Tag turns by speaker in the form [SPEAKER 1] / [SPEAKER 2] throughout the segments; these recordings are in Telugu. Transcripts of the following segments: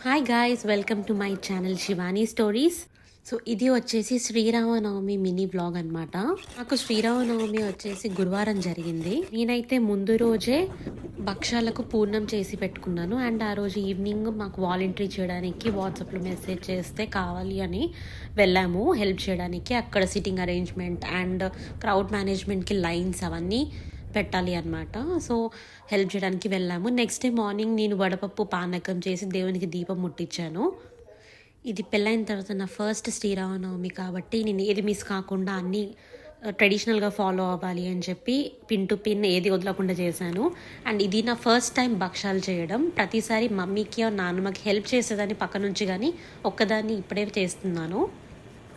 [SPEAKER 1] Hi guys, welcome to my channel Shivani stories. So ఇది వచ్చేసి శ్రీరామనవమి మినీ బ్లాగ్ అనమాట. నాకు శ్రీరామనవమి వచ్చేసి గురువారం జరిగింది. నేనైతే ముందు రోజే భక్షాలకు పూర్ణం చేసి పెట్టుకున్నాను. అండ్ ఆ రోజు ఈవినింగ్ మాకు వాలంటరీ చేయడానికి వాట్సాప్లో మెసేజ్ చేస్తే కావాలి అని వెళ్ళాము హెల్ప్ చేయడానికి. అక్కడ సిట్టింగ్ అరేంజ్మెంట్ అండ్ క్రౌడ్ మేనేజ్మెంట్కి లైన్స్ అవన్నీ పెట్టాలి అనమాట. సో హెల్ప్ చేయడానికి వెళ్ళాము. నెక్స్ట్ డే మార్నింగ్ నేను వడపప్పు పానకం చేసి దేవునికి దీపం ముట్టించాను. ఇది పెళ్ళైన తర్వాత నా ఫస్ట్ శ్రీరామనవమి కాబట్టి నేను ఏది మిస్ కాకుండా అన్నీ ట్రెడిషనల్గా ఫాలో అవ్వాలి అని చెప్పి పిన్ టు పిన్ ఏది వదలకుండా చేశాను. అండ్ ఇది నా ఫస్ట్ టైం భక్షాలు చేయడం. ప్రతిసారి మమ్మీకి నాన్నమ్మకి హెల్ప్ చేసేదాన్ని పక్క నుంచి, కానీ ఒక్కదాన్ని ఇప్పుడే చేస్తున్నాను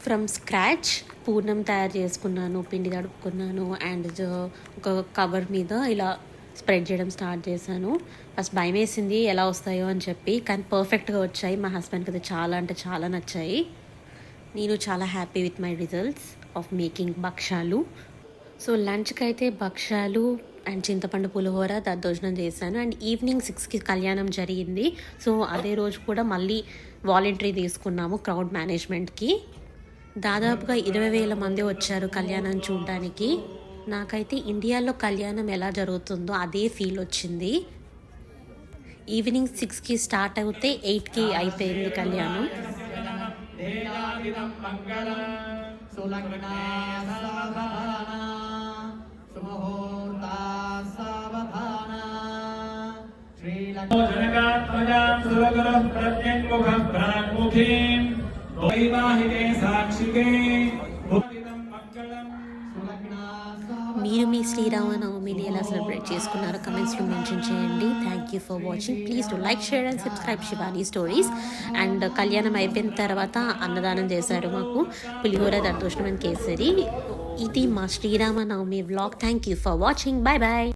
[SPEAKER 1] ఫ్రమ్ స్క్రాచ్. పూర్ణం తయారు చేసుకున్నాను, పిండి తడుపుకున్నాను అండ్ ఒక కవర్ మీద ఇలా స్ప్రెడ్ చేయడం స్టార్ట్ చేశాను. ఫస్ట్ భయం వేసింది ఎలా వస్తాయో అని చెప్పి, కానీ పర్ఫెక్ట్గా వచ్చాయి. మా హస్బెండ్కి అది చాలా అంటే చాలా నచ్చాయి. నేను చాలా happy with my results of making భక్షాలు. సో లంచ్కి అయితే భక్షాలు అండ్ చింతపండు పులిహోర దద్దోజనం చేశాను. అండ్ ఈవినింగ్ 6కి కళ్యాణం జరిగింది. సో అదే రోజు కూడా మళ్ళీ వాలంటరీ తీసుకున్నాము క్రౌడ్ మేనేజ్మెంట్కి. దాదాపుగా 20,000 మంది వచ్చారు కళ్యాణం చూడడానికి. నాకైతే ఇండియాలో కళ్యాణం ఎలా జరుగుతుందో అదే ఫీల్ వచ్చింది. ఈవినింగ్ 6కి స్టార్ట్ అవుతే 8కి అయిపోయింది కళ్యాణం. మీరు మీ శ్రీరామనవమిని ఎలా సెలబ్రేట్ చేసుకున్నారో కమెంట్స్లో మెన్షన్ చేయండి. Thank you for watching. Please to like, share and subscribe Shivani stories. And కళ్యాణం అయిపోయిన తర్వాత అన్నదానం చేశారు మాకు, పులిహోర దద్దోజనం అండ్ కేసరి. ఇది మా Sriramanavami vlog. Thank you for watching. Bye bye.